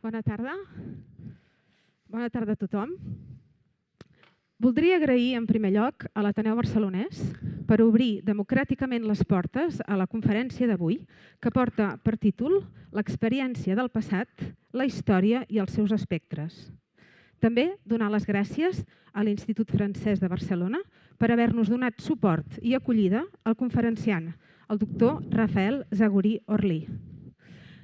Bona tarda. Bona tarda a tothom. Voldria agrair en primer lloc a l'Ateneu Barcelonès per obrir democràticament les portes a la conferència d'avui, que porta per títol L'experiència del passat, la història i els seus espectres. També donar les gràcies a l'Institut Francès de Barcelona per haver-nos donat suport i acollida al conferenciant, el doctor Rafael Zagorí Orlí.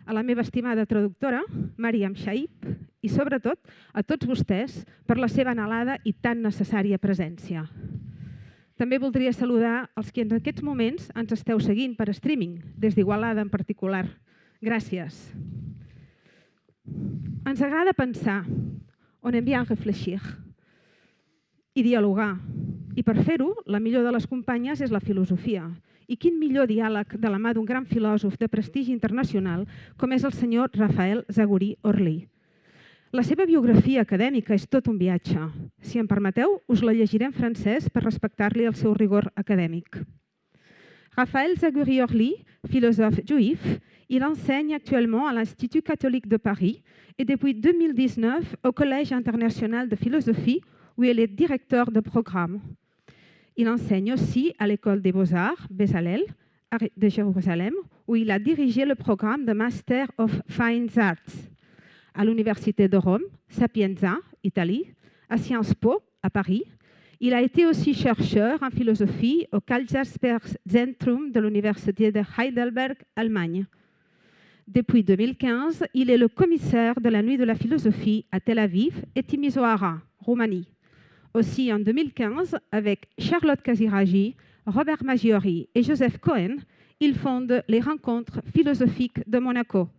A la meva estimada traductora, Mariam Shaib, i sobretot a tots vostès per la seva anhelada i tan necessària presència. També voldria saludar els que en aquests moments ens esteu seguint per streaming, des d'Igualada en particular. Gràcies. Ens agrada pensar, on aime bien réfléchir, i dialogar. I per fer-ho, la millor de les companyes és la filosofia. I quin millor diàleg de la mà d'un gran filòsof de prestigi internacional com és el senyor Rafael Zagorí Orlí. La seva biografia acadèmica és tot un viatge. Si em permeteu, us la llegiré en francès per respectar-li el seu rigor acadèmic. Rafael Zagorí Orlí, philosophe juif, il enseigne actuellement à l'Institut catholique de Paris et depuis 2019 au Collège international de philosophie où il est directeur de programme. Il enseigne aussi à l'École des Beaux-Arts, Bezalel, de Jérusalem, où il a dirigé le programme de Master of Fine Arts. À l'Université de Rome, Sapienza, Italie, à Sciences Po, à Paris. Il a été aussi chercheur en philosophie au Karlsberg-Zentrum de l'Université de Heidelberg, Allemagne. Depuis 2015, il est le commissaire de la Nuit de la philosophie à Tel Aviv et Timișoara, Roumanie. Aussi en 2015, avec Charlotte Casiraghi, Robert Maggiori et Joseph Cohen, il fonde les Rencontres philosophiques de Monaco.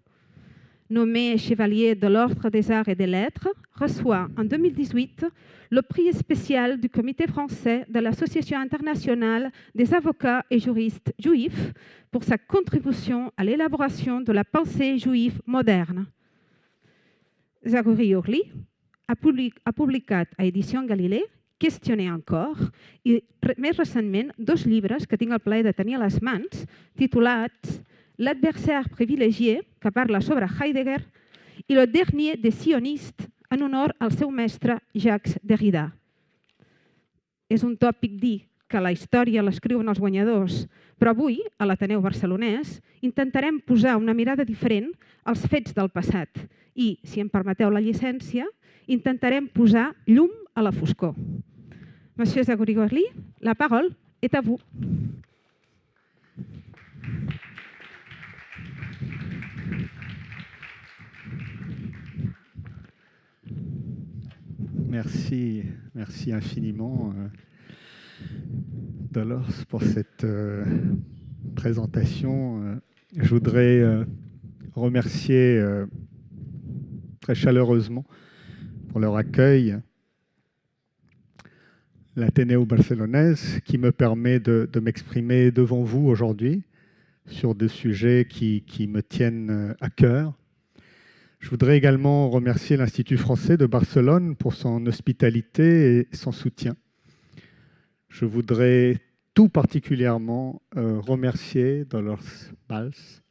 Nommé chevalier de l'Ordre des Arts et des Lettres, reçoit en 2018 le prix spécial du Comité français de l'Association internationale des avocats et juristes juifs pour sa contribution à l'élaboration de la pensée juive moderne. Zagorí Orlí ha publicat a Edició Galilei, Questionner encore, i més recentment 2 llibres que tinc el plaer de tenir a les mans, titulats L'adversaire privilégié, que parla sobre Heidegger, i Le dernier des sionistes, en honor al seu mestre Jacques Derrida. És un tòpic dir que la història l'escriuen els guanyadors, però avui, a l'Ateneu Barcelonès, intentarem posar una mirada diferent als fets del passat i, si em permeteu la llicència, intentarem posar llum a la foscor. Monsieur Zagorí Orlí, la parole est à vous. Merci infiniment, Dolores, pour cette présentation. Je voudrais remercier très chaleureusement pour leur accueil l'Ateneu Barcelonès qui me permet de m'exprimer devant vous aujourd'hui sur des sujets qui me tiennent à cœur. Je voudrais également remercier l'Institut français de Barcelone pour son hospitalité et son soutien. Je voudrais tout particulièrement remercier Dolores Valls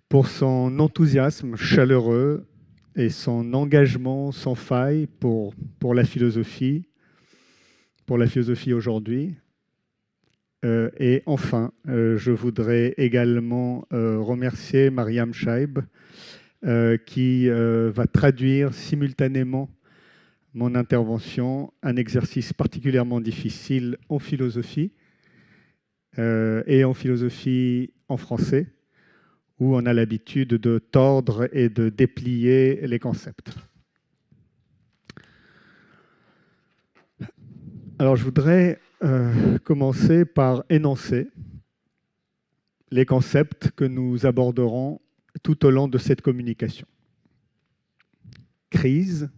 pour son enthousiasme chaleureux et son engagement sans faille pour la philosophie aujourd'hui. Et enfin, je voudrais également remercier Mariam Shaib, qui va traduire simultanément mon intervention, un exercice particulièrement difficile en philosophie et en philosophie en français, où on a l'habitude de tordre et de déplier les concepts. Alors, je voudrais commencer par énoncer les concepts que nous aborderons tout au long de cette communication. Crise,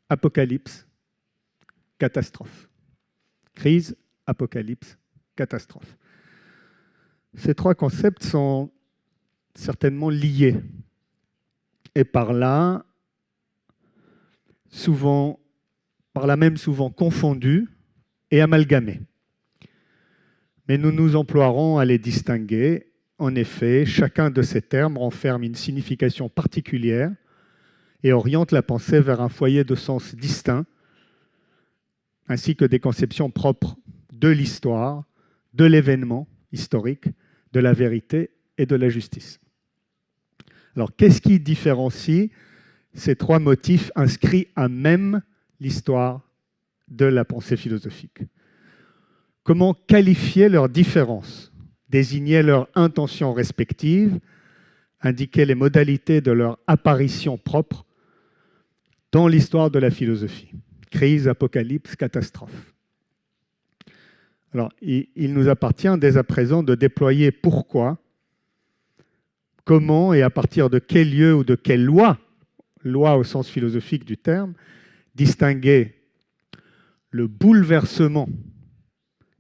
apocalypse, catastrophe. Crise, apocalypse, catastrophe. Ces 3 concepts sont certainement liés et par là même souvent confondus et amalgamés. Mais nous nous emploierons à les distinguer en effet, chacun de ces termes renferme une signification particulière et oriente la pensée vers un foyer de sens distinct, ainsi que des conceptions propres de l'histoire, de l'événement historique, de la vérité et de la justice. Alors, qu'est-ce qui différencie ces trois motifs inscrits à même l'histoire de la pensée philosophique? Comment qualifier leurs différences, désigner leurs intentions respectives, indiquer les modalités de leur apparition propre dans l'histoire de la philosophie? Crise, apocalypse, catastrophe. Alors, il nous appartient dès à présent de déployer pourquoi, comment et à partir de quel lieu ou de quelle loi au sens philosophique du terme, distinguer le bouleversement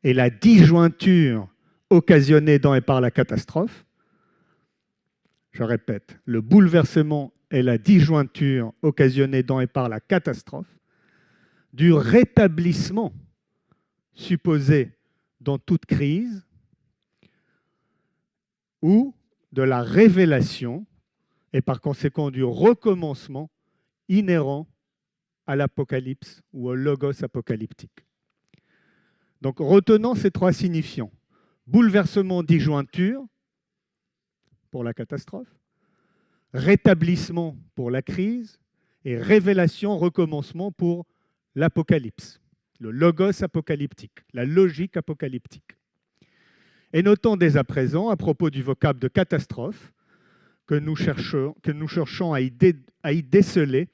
et la disjointure occasionnée dans et par la catastrophe. Je répète, le bouleversement et la disjointure occasionnée dans et par la catastrophe, du rétablissement supposé dans toute crise, ou de la révélation et par conséquent du recommencement inhérent à l'apocalypse ou au logos apocalyptique. Donc retenons ces trois signifiants. Bouleversement, disjointure pour la catastrophe, rétablissement pour la crise et révélation, recommencement pour l'apocalypse, le logos apocalyptique, la logique apocalyptique. Et notons dès à présent, à propos du vocable de catastrophe, que nous cherchons à y déceler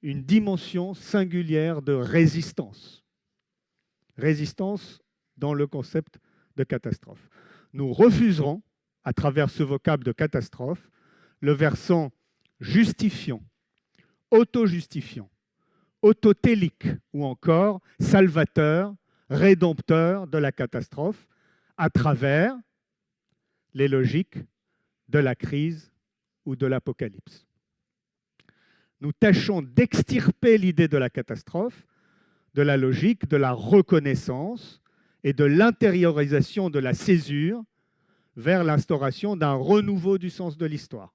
une dimension singulière de résistance. Résistance dans le concept de catastrophe. Nous refuserons, à travers ce vocable de catastrophe, le versant justifiant, auto-justifiant, autotélique ou encore salvateur, rédempteur de la catastrophe à travers les logiques de la crise ou de l'apocalypse. Nous tâchons d'extirper l'idée de la catastrophe, de la logique, de la reconnaissance et de l'intériorisation de la césure vers l'instauration d'un renouveau du sens de l'histoire,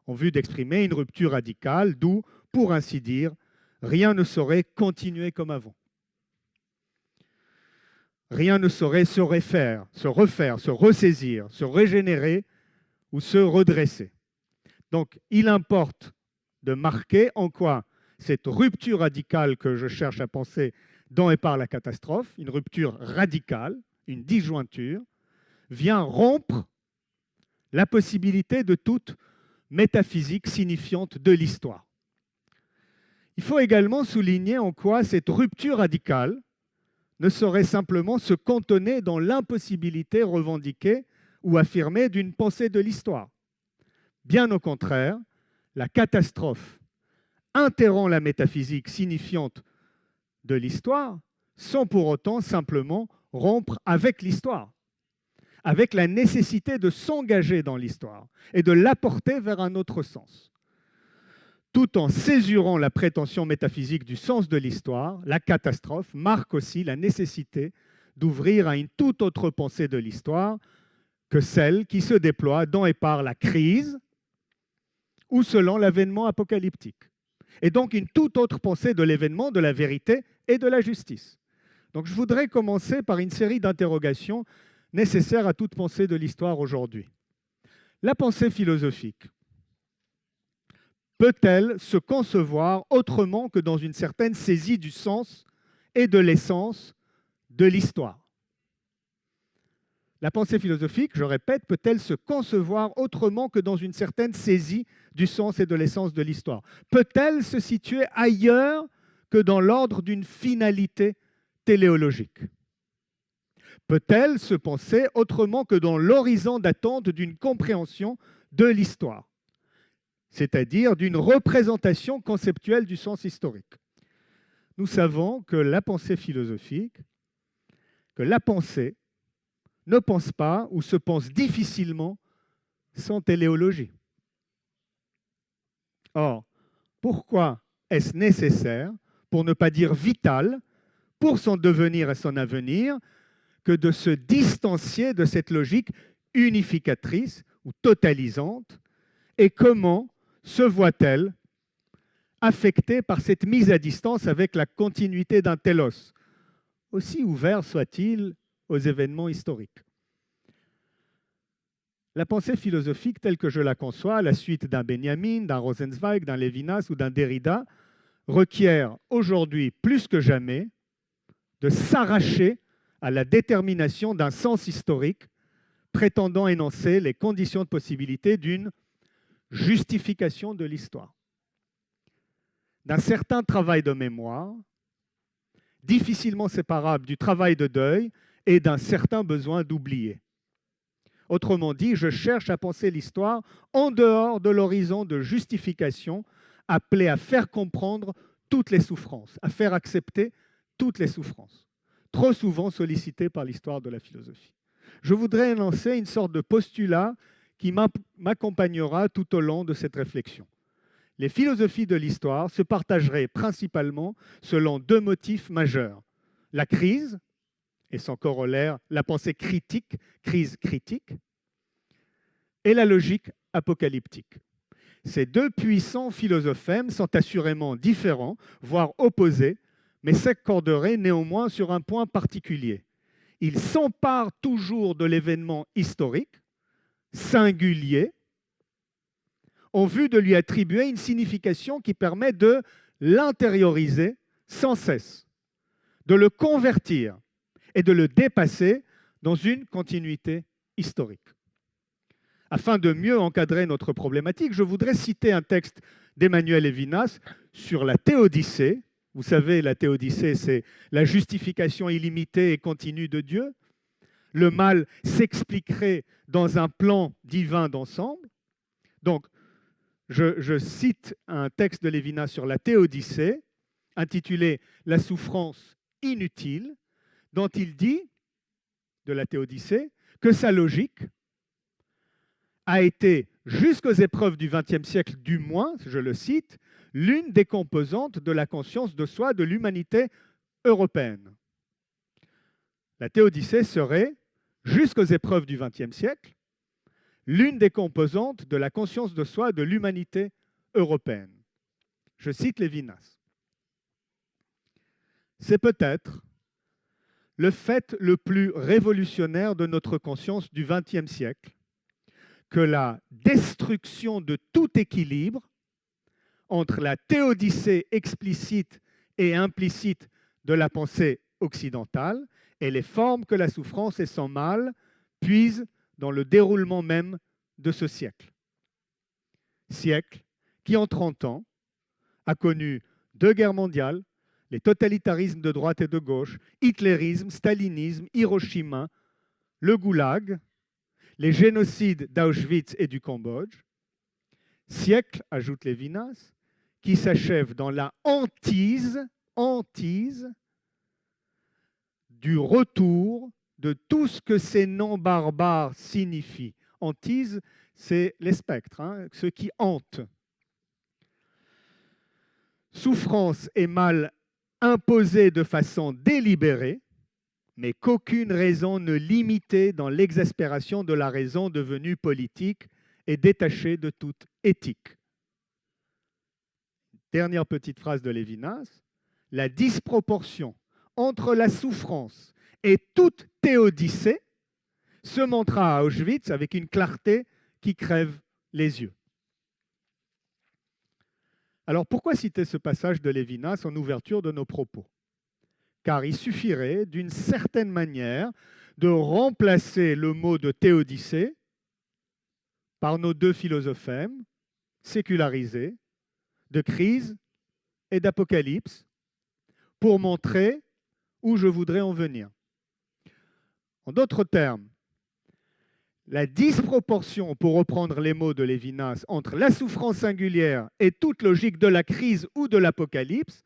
en vue d'exprimer une rupture radicale d'où, pour ainsi dire, rien ne saurait continuer comme avant. Rien ne saurait se refaire, se ressaisir, se régénérer ou se redresser. Donc, il importe de marquer en quoi cette rupture radicale que je cherche à penser dans et par la catastrophe, une rupture radicale, une disjointure, vient rompre la possibilité de toute métaphysique signifiante de l'histoire. Il faut également souligner en quoi cette rupture radicale ne saurait simplement se cantonner dans l'impossibilité revendiquée ou affirmée d'une pensée de l'histoire. Bien au contraire, la catastrophe interrompt la métaphysique signifiante de l'histoire sans pour autant simplement rompre avec l'histoire, avec la nécessité de s'engager dans l'histoire et de l'apporter vers un autre sens. Tout en césurant la prétention métaphysique du sens de l'histoire, la catastrophe marque aussi la nécessité d'ouvrir à une toute autre pensée de l'histoire que celle qui se déploie dans et par la crise ou selon l'avènement apocalyptique. Et donc une toute autre pensée de l'événement, de la vérité et de la justice. Donc je voudrais commencer par une série d'interrogations nécessaires à toute pensée de l'histoire aujourd'hui. La pensée philosophique peut-elle se concevoir autrement que dans une certaine saisie du sens et de l'essence de l'histoire? La pensée philosophique, je répète, peut-elle se concevoir autrement que dans une certaine saisie du sens et de l'essence de l'histoire? Peut-elle se situer ailleurs que dans l'ordre d'une finalité téléologique? Peut-elle se penser autrement que dans l'horizon d'attente d'une compréhension de l'histoire, c'est-à-dire d'une représentation conceptuelle du sens historique? Nous savons que la pensée philosophique, que la pensée ne pense pas ou se pense difficilement sans téléologie. Or, pourquoi est-ce nécessaire, pour ne pas dire vital, pour son devenir et son avenir, que de se distancier de cette logique unificatrice ou totalisante, et comment se voit-elle affectée par cette mise à distance avec la continuité d'un télos, aussi ouvert soit-il aux événements historiques. La pensée philosophique telle que je la conçois, à la suite d'un Benjamin, d'un Rosenzweig, d'un Lévinas ou d'un Derrida, requiert aujourd'hui plus que jamais de s'arracher à la détermination d'un sens historique prétendant énoncer les conditions de possibilité d'une justification de l'histoire, d'un certain travail de mémoire, difficilement séparable du travail de deuil et d'un certain besoin d'oublier. Autrement dit, je cherche à penser l'histoire en dehors de l'horizon de justification appelé à faire comprendre toutes les souffrances, à faire accepter toutes les souffrances, trop souvent sollicitées par l'histoire de la philosophie. Je voudrais énoncer une sorte de postulat qui m'accompagnera tout au long de cette réflexion. Les philosophies de l'histoire se partageraient principalement selon deux motifs majeurs. La crise, et son corollaire, la pensée critique, crise critique, et la logique apocalyptique. Ces deux puissants philosophèmes sont assurément différents, voire opposés, mais s'accorderaient néanmoins sur un point particulier. Ils s'emparent toujours de l'événement historique, singulier, en vue de lui attribuer une signification qui permet de l'intérioriser sans cesse, de le convertir et de le dépasser dans une continuité historique. Afin de mieux encadrer notre problématique, je voudrais citer un texte d'Emmanuel Levinas sur la théodicée. Vous savez, la théodicée, c'est la justification illimitée et continue de Dieu. Le mal s'expliquerait dans un plan divin d'ensemble. Donc, je cite un texte de Levinas sur la théodicée, intitulé « La souffrance inutile », dont il dit, de la théodicée, que sa logique a été, jusqu'aux épreuves du XXe siècle du moins, je le cite, l'une des composantes de la conscience de soi de l'humanité européenne. La théodicée serait, jusqu'aux épreuves du XXe siècle, l'une des composantes de la conscience de soi de l'humanité européenne. Je cite Levinas. C'est peut-être le fait le plus révolutionnaire de notre conscience du XXe siècle que la destruction de tout équilibre entre la théodicée explicite et implicite de la pensée occidentale et les formes que la souffrance et son mal puisent dans le déroulement même de ce siècle. Siècle qui, en 30 ans, a connu 2 guerres mondiales, les totalitarismes de droite et de gauche, hitlérisme, stalinisme, Hiroshima, le goulag, les génocides d'Auschwitz et du Cambodge. Siècle, ajoute Levinas, qui s'achève dans la hantise du retour de tout ce que ces noms barbares signifient. Hantise, c'est les spectres, ceux qui hantent. Souffrance et mal imposés de façon délibérée, mais qu'aucune raison ne limitait dans l'exaspération de la raison devenue politique et détachée de toute éthique. Dernière petite phrase de Levinas, la disproportion entre la souffrance et toute théodicée se montra à Auschwitz avec une clarté qui crève les yeux. Alors pourquoi citer ce passage de Levinas en ouverture de nos propos ? Car il suffirait, d'une certaine manière, de remplacer le mot de théodicée par nos deux philosophèmes sécularisés de crise et d'apocalypse pour montrer où je voudrais en venir. En d'autres termes, la disproportion, pour reprendre les mots de Levinas, entre la souffrance singulière et toute logique de la crise ou de l'apocalypse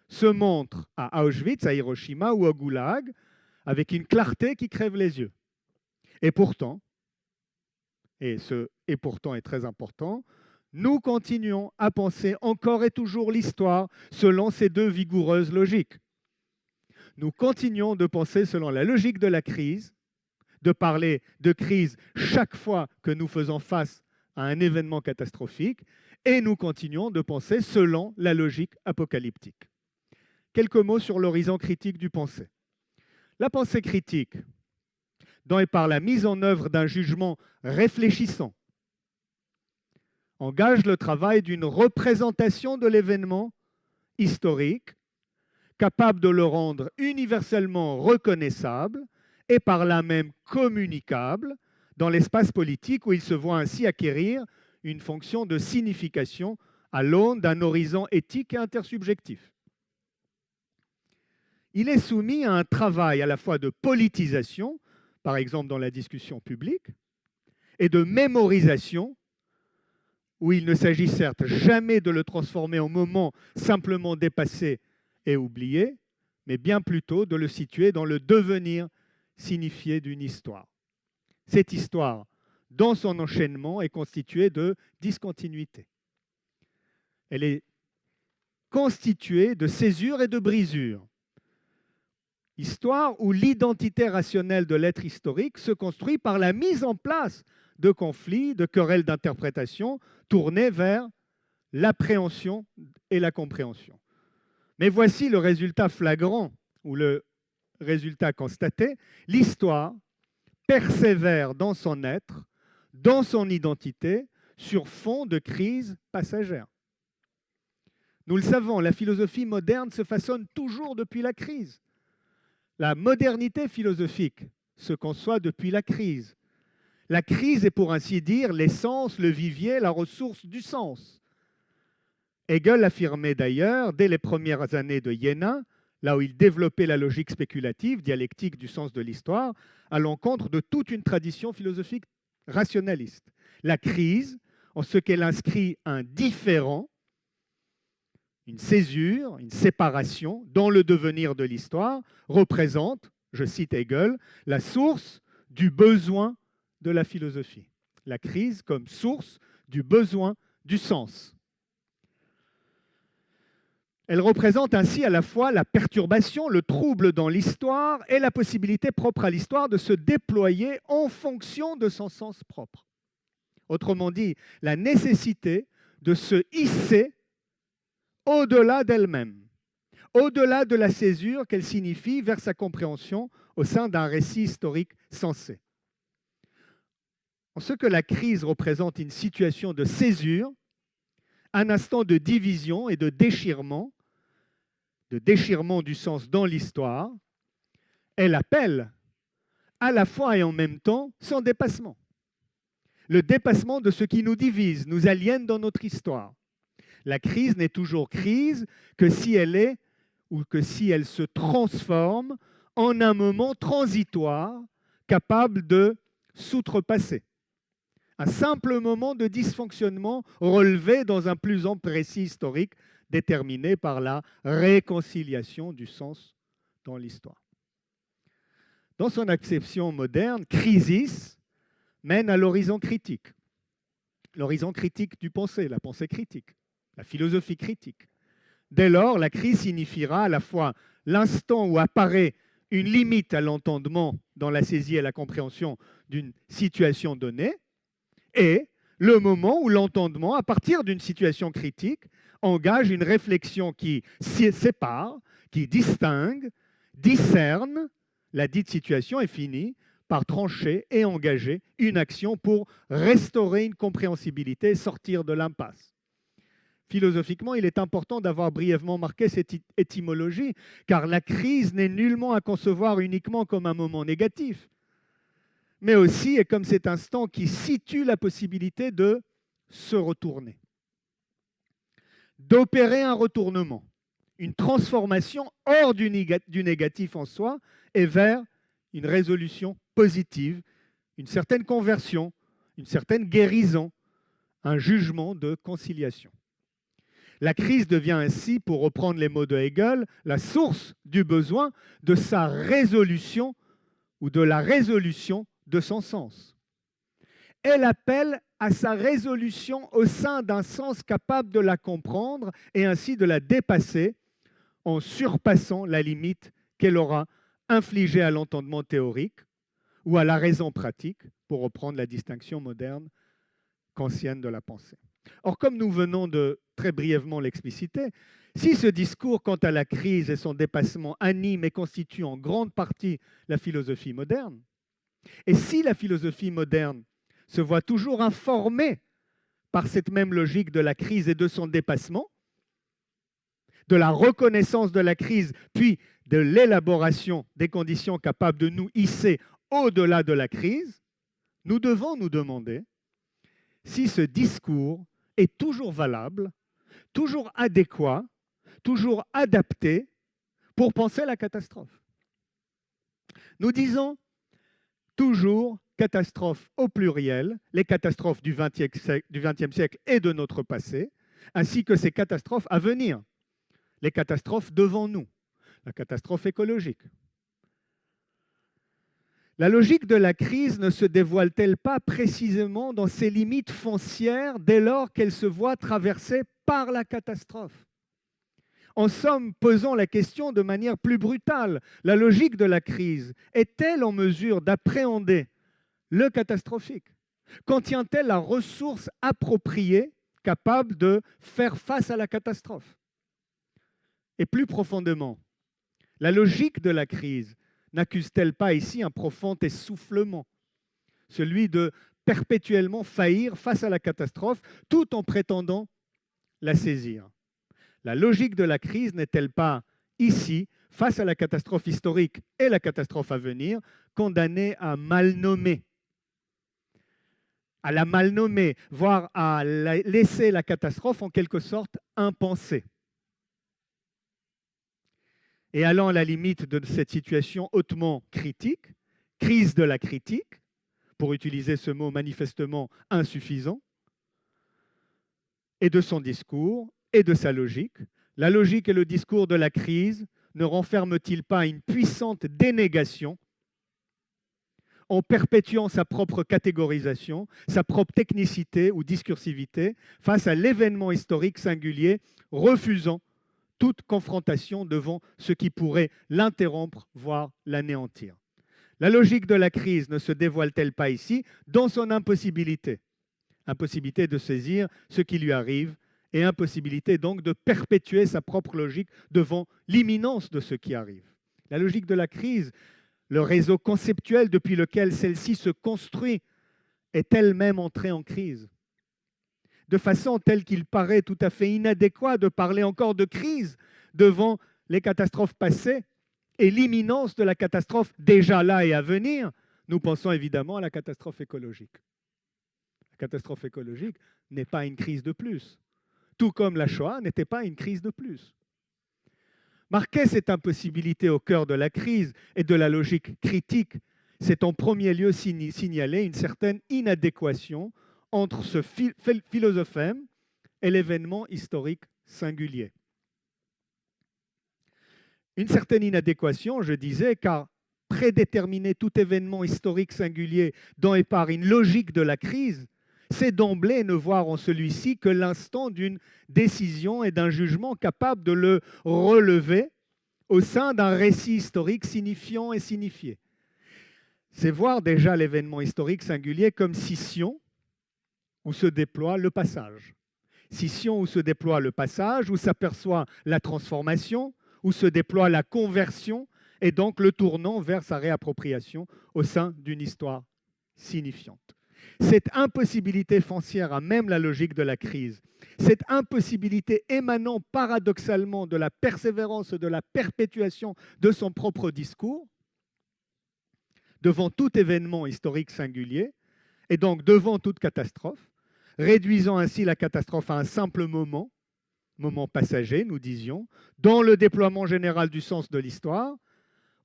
se montre à Auschwitz, à Hiroshima ou au Goulag avec une clarté qui crève les yeux. Et pourtant, et ce « et pourtant » est très important, nous continuons à penser encore et toujours l'histoire selon ces deux vigoureuses logiques. Nous continuons de penser selon la logique de la crise, de parler de crise chaque fois que nous faisons face à un événement catastrophique, et nous continuons de penser selon la logique apocalyptique. Quelques mots sur l'horizon critique du pensée. La pensée critique, dans et par la mise en œuvre d'un jugement réfléchissant, engage le travail d'une représentation de l'événement historique, capable de le rendre universellement reconnaissable et par là même communicable dans l'espace politique où il se voit ainsi acquérir une fonction de signification à l'aune d'un horizon éthique et intersubjectif. Il est soumis à un travail à la fois de politisation, par exemple dans la discussion publique, et de mémorisation, où il ne s'agit certes jamais de le transformer en moment simplement dépassé et oublié, mais bien plutôt de le situer dans le devenir signifié d'une histoire. Cette histoire, dans son enchaînement, est constituée de discontinuité. Elle est constituée de césures et de brisures. Histoire où l'identité rationnelle de l'être historique se construit par la mise en place de conflits, de querelles d'interprétation tournés vers l'appréhension et la compréhension. Mais voici le résultat flagrant, ou le résultat constaté. L'histoire persévère dans son être, dans son identité, sur fond de crise passagère. Nous le savons, la philosophie moderne se façonne toujours depuis la crise. La modernité philosophique se conçoit depuis la crise. La crise est pour ainsi dire l'essence, le vivier, la ressource du sens. Hegel affirmait d'ailleurs, dès les premières années de Jena, là où il développait la logique spéculative, dialectique du sens de l'histoire, à l'encontre de toute une tradition philosophique rationaliste. La crise, en ce qu'elle inscrit un différent, une césure, une séparation dans le devenir de l'histoire, représente, je cite Hegel, la source du besoin de la philosophie. La crise comme source du besoin du sens. Elle représente ainsi à la fois la perturbation, le trouble dans l'histoire et la possibilité propre à l'histoire de se déployer en fonction de son sens propre. Autrement dit, la nécessité de se hisser au-delà d'elle-même, au-delà de la césure qu'elle signifie vers sa compréhension au sein d'un récit historique sensé. En ce que la crise représente une situation de césure, un instant de division et de déchirement du sens dans l'histoire, elle appelle à la fois et en même temps son dépassement. Le dépassement de ce qui nous divise, nous aliène dans notre histoire. La crise n'est toujours crise que si elle est ou que si elle se transforme en un moment transitoire capable de s'outrepasser. Un simple moment de dysfonctionnement relevé dans un plus ample récit historique déterminé par la réconciliation du sens dans l'histoire. Dans son acception moderne, crisis mène à l'horizon critique. L'horizon critique du pensée, la pensée critique, la philosophie critique. Dès lors, la crise signifiera à la fois l'instant où apparaît une limite à l'entendement dans la saisie et la compréhension d'une situation donnée, et le moment où l'entendement, à partir d'une situation critique, engage une réflexion qui sépare, qui distingue, discerne la dite situation et finit par trancher et engager une action pour restaurer une compréhensibilité et sortir de l'impasse. Philosophiquement, il est important d'avoir brièvement marqué cette étymologie, car la crise n'est nullement à concevoir uniquement comme un moment négatif, mais aussi et comme cet instant qui situe la possibilité de se retourner, d'opérer un retournement, une transformation hors du négatif en soi et vers une résolution positive, une certaine conversion, une certaine guérison, un jugement de conciliation. La crise devient ainsi, pour reprendre les mots de Hegel, la source du besoin de sa résolution ou de la résolution de son sens. Elle appelle à sa résolution au sein d'un sens capable de la comprendre et ainsi de la dépasser en surpassant la limite qu'elle aura infligée à l'entendement théorique, ou à la raison pratique, pour reprendre la distinction moderne kantienne de la pensée. Or, comme nous venons de très brièvement l'expliciter, si ce discours quant à la crise et son dépassement anime et constitue en grande partie la philosophie moderne, et si la philosophie moderne se voit toujours informée par cette même logique de la crise et de son dépassement, de la reconnaissance de la crise, puis de l'élaboration des conditions capables de nous hisser au-delà de la crise, nous devons nous demander si ce discours est toujours valable, toujours adéquat, toujours adapté pour penser la catastrophe. Nous disons toujours catastrophes au pluriel, les catastrophes du XXe siècle et de notre passé, ainsi que ces catastrophes à venir, les catastrophes devant nous, la catastrophe écologique. La logique de la crise ne se dévoile-t-elle pas précisément dans ses limites foncières dès lors qu'elle se voit traversée par la catastrophe? En somme, posons la question de manière plus brutale. La logique de la crise est-elle en mesure d'appréhender le catastrophique? Contient-elle la ressource appropriée capable de faire face à la catastrophe? Et plus profondément, la logique de la crise n'accuse-t-elle pas ici un profond essoufflement, celui de perpétuellement faillir face à la catastrophe tout en prétendant la saisir? La logique de la crise n'est-elle pas ici, face à la catastrophe historique et la catastrophe à venir, condamnée à mal nommer, à la mal nommer, voire à laisser la catastrophe en quelque sorte impensée? Et allant à la limite de cette situation hautement critique, crise de la critique, pour utiliser ce mot manifestement insuffisant, et de son discours et de sa logique, la logique et le discours de la crise ne renferment-ils pas une puissante dénégation en perpétuant sa propre catégorisation, sa propre technicité ou discursivité face à l'événement historique singulier, refusant toute confrontation devant ce qui pourrait l'interrompre, voire l'anéantir? La logique de la crise ne se dévoile-t-elle pas ici dans son impossibilité? Impossibilité de saisir ce qui lui arrive et impossibilité donc de perpétuer sa propre logique devant l'imminence de ce qui arrive. La logique de la crise, le réseau conceptuel depuis lequel celle-ci se construit, est elle-même entrée en crise, de façon telle qu'il paraît tout à fait inadéquat de parler encore de crise devant les catastrophes passées et l'imminence de la catastrophe déjà là et à venir. Nous pensons évidemment à la catastrophe écologique. La catastrophe écologique n'est pas une crise de plus, tout comme la Shoah n'était pas une crise de plus. Marquer cette impossibilité au cœur de la crise et de la logique critique, c'est en premier lieu signaler une certaine inadéquation entre ce philosophème et l'événement historique singulier. Une certaine inadéquation, je disais, car prédéterminer tout événement historique singulier dans et par une logique de la crise, c'est d'emblée ne voir en celui-ci que l'instant d'une décision et d'un jugement capable de le relever au sein d'un récit historique signifiant et signifié. C'est voir déjà l'événement historique singulier comme scission où se déploie le passage. Scission où se déploie le passage, où s'aperçoit la transformation, où se déploie la conversion et donc le tournant vers sa réappropriation au sein d'une histoire signifiante. Cette impossibilité foncière a même la logique de la crise. Cette impossibilité émanant paradoxalement de la persévérance, de la perpétuation de son propre discours, devant tout événement historique singulier, et donc devant toute catastrophe, réduisant ainsi la catastrophe à un simple moment passager, nous disions, dans le déploiement général du sens de l'histoire,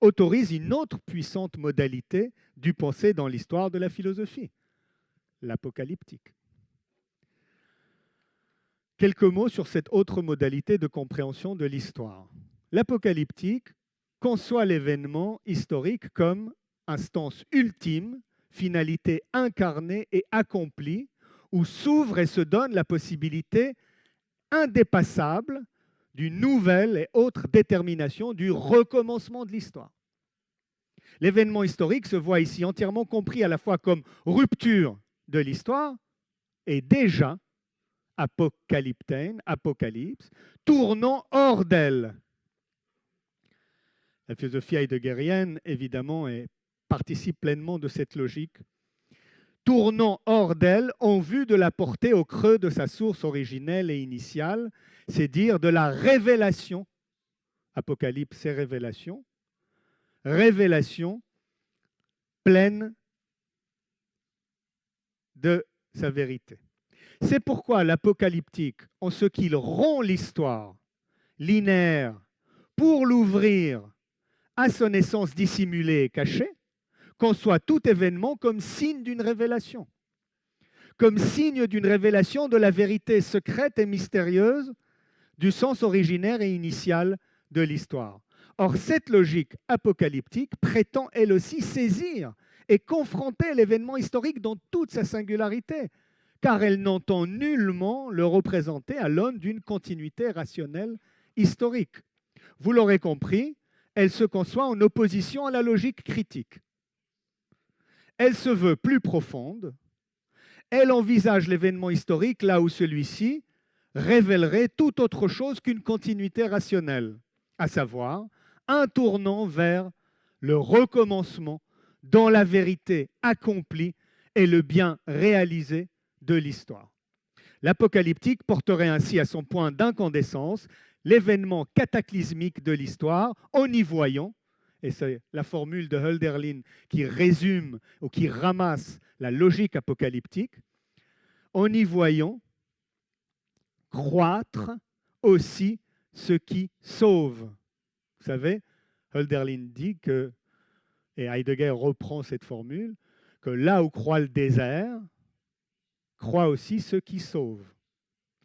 autorise une autre puissante modalité du penser dans l'histoire de la philosophie, l'apocalyptique. Quelques mots sur cette autre modalité de compréhension de l'histoire. L'apocalyptique conçoit l'événement historique comme instance ultime, finalité incarnée et accomplie, où s'ouvre et se donne la possibilité indépassable d'une nouvelle et autre détermination du recommencement de l'histoire. L'événement historique se voit ici entièrement compris à la fois comme rupture de l'histoire et déjà apocalyptène, apocalypse, tournant hors d'elle. La philosophie heideggerienne, évidemment, participe pleinement de cette logique, tournant hors d'elle en vue de la porter au creux de sa source originelle et initiale, c'est dire de la révélation. Apocalypse, c'est révélation. Révélation pleine de sa vérité. C'est pourquoi l'apocalyptique, en ce qu'il rompt l'histoire linéaire pour l'ouvrir à son essence dissimulée et cachée, conçoit tout événement comme signe d'une révélation, comme signe d'une révélation de la vérité secrète et mystérieuse du sens originaire et initial de l'histoire. Or, cette logique apocalyptique prétend elle aussi saisir et confronter l'événement historique dans toute sa singularité, car elle n'entend nullement le représenter à l'aune d'une continuité rationnelle historique. Vous l'aurez compris, elle se conçoit en opposition à la logique critique. Elle se veut plus profonde, elle envisage l'événement historique là où celui-ci révélerait tout autre chose qu'une continuité rationnelle, à savoir un tournant vers le recommencement dans la vérité accomplie et le bien réalisé de l'histoire. L'apocalyptique porterait ainsi à son point d'incandescence l'événement cataclysmique de l'histoire en y voyant, et c'est la formule de Hölderlin qui résume ou qui ramasse la logique apocalyptique, en y voyant croître aussi ce qui sauve. Vous savez, Hölderlin dit que, et Heidegger reprend cette formule, que là où croît le désert, croît aussi ce qui sauve.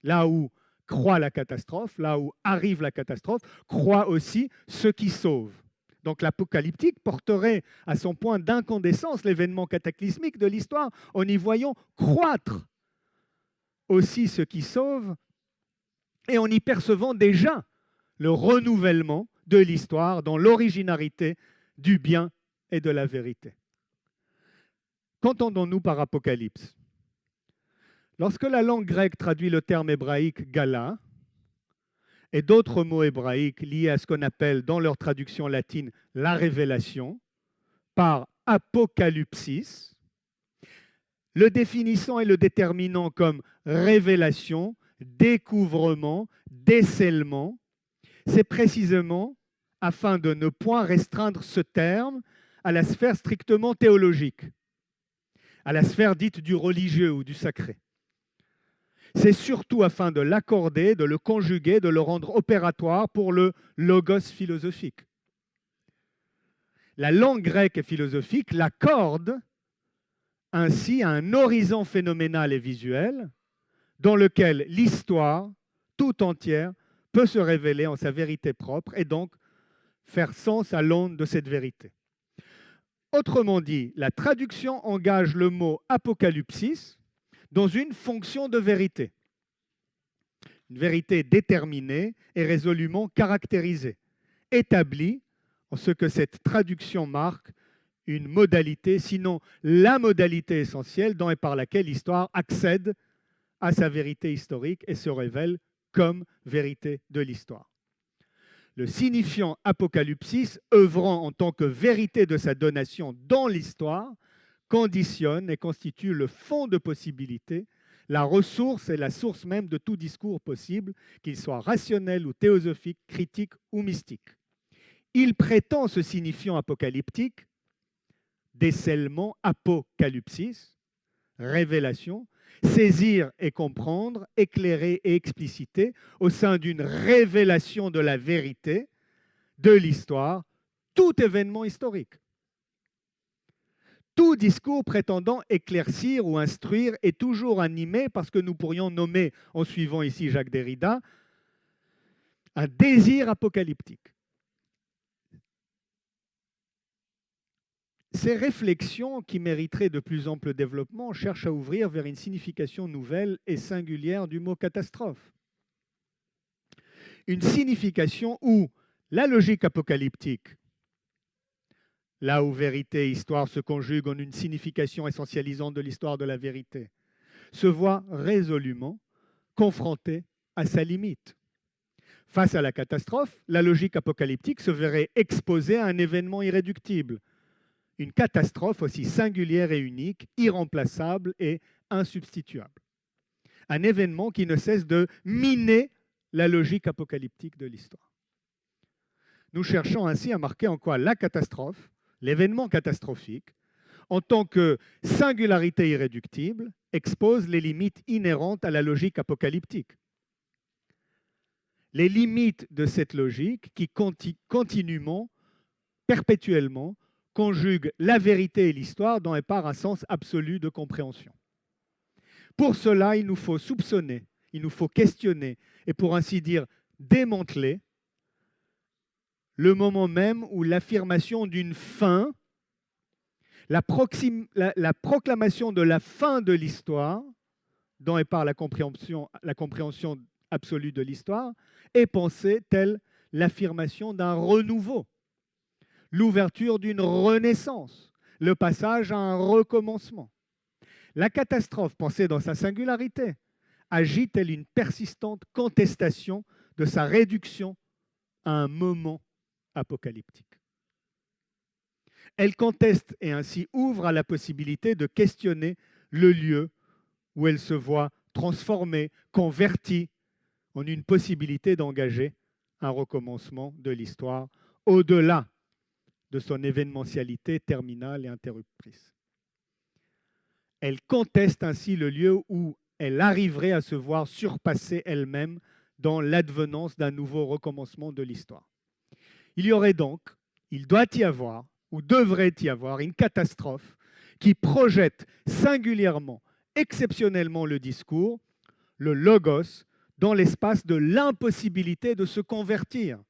Là où croît la catastrophe, là où arrive la catastrophe, croît aussi ce qui sauve. Donc l'apocalyptique porterait à son point d'incandescence l'événement cataclysmique de l'histoire en y voyant croître aussi ce qui sauve et en y percevant déjà le renouvellement de l'histoire dans l'originarité du bien et de la vérité. Qu'entendons-nous par apocalypse? Lorsque la langue grecque traduit le terme hébraïque gala et d'autres mots hébraïques liés à ce qu'on appelle dans leur traduction latine la révélation, par apocalypsis, le définissant et le déterminant comme révélation, découvrement, décèlement, c'est précisément afin de ne point restreindre ce terme à la sphère strictement théologique, à la sphère dite du religieux ou du sacré. C'est surtout afin de l'accorder, de le conjuguer, de le rendre opératoire pour le logos philosophique. La langue grecque et philosophique l'accorde ainsi à un horizon phénoménal et visuel dans lequel l'histoire tout entière peut se révéler en sa vérité propre et donc faire sens à l'onde de cette vérité. Autrement dit, la traduction engage le mot apocalypsis dans une fonction de vérité. Une vérité déterminée et résolument caractérisée, établie en ce que cette traduction marque une modalité, sinon la modalité essentielle dans et par laquelle l'histoire accède à sa vérité historique et se révèle comme vérité de l'histoire. Le signifiant apocalypsis, œuvrant en tant que vérité de sa donation dans l'histoire, conditionne et constitue le fond de possibilité, la ressource et la source même de tout discours possible, qu'il soit rationnel ou théosophique, critique ou mystique. Il prétend, ce signifiant apocalyptique, décèlement, apocalypsis, révélation, saisir et comprendre, éclairer et expliciter au sein d'une révélation de la vérité, de l'histoire, tout événement historique. Tout discours prétendant éclaircir ou instruire est toujours animé par ce que nous pourrions nommer, en suivant ici Jacques Derrida, un désir apocalyptique. Ces réflexions, qui mériteraient de plus ample développement, cherchent à ouvrir vers une signification nouvelle et singulière du mot catastrophe. Une signification où la logique apocalyptique là où vérité et histoire se conjuguent en une signification essentialisante de l'histoire de la vérité, se voit résolument confronté à sa limite. Face à la catastrophe, la logique apocalyptique se verrait exposée à un événement irréductible, une catastrophe aussi singulière et unique, irremplaçable et insubstituable. Un événement qui ne cesse de miner la logique apocalyptique de l'histoire. Nous cherchons ainsi à marquer en quoi la catastrophe, l'événement catastrophique, en tant que singularité irréductible, expose les limites inhérentes à la logique apocalyptique. Les limites de cette logique qui continuellement, perpétuellement, conjugue la vérité et l'histoire dont elle part un sens absolu de compréhension. Pour cela, il nous faut soupçonner, il nous faut questionner et pour ainsi dire démanteler le moment même où l'affirmation d'une fin, la proclamation de la fin de l'histoire, dont est part la compréhension absolue de l'histoire, est pensée telle l'affirmation d'un renouveau, l'ouverture d'une renaissance, le passage à un recommencement. La catastrophe, pensée dans sa singularité, agit telle une persistante contestation de sa réduction à un moment apocalyptique. Elle conteste et ainsi ouvre à la possibilité de questionner le lieu où elle se voit transformée, convertie en une possibilité d'engager un recommencement de l'histoire au-delà de son événementialité terminale et interruptrice. Elle conteste ainsi le lieu où elle arriverait à se voir surpasser elle-même dans l'advenance d'un nouveau recommencement de l'histoire. Il y aurait donc, il doit y avoir, ou devrait y avoir, une catastrophe qui projette singulièrement, exceptionnellement le discours, le logos, dans l'espace de l'impossibilité de se convertir,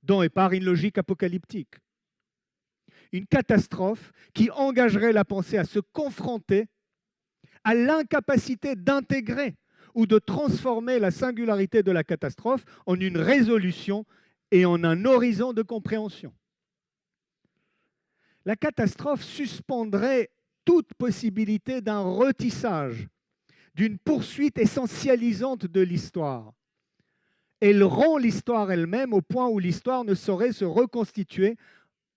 dont est part une logique apocalyptique. Une catastrophe qui engagerait la pensée à se confronter à l'incapacité d'intégrer ou de transformer la singularité de la catastrophe en une résolution et en un horizon de compréhension. La catastrophe suspendrait toute possibilité d'un retissage, d'une poursuite essentialisante de l'histoire. Elle rompt l'histoire elle-même au point où l'histoire ne saurait se reconstituer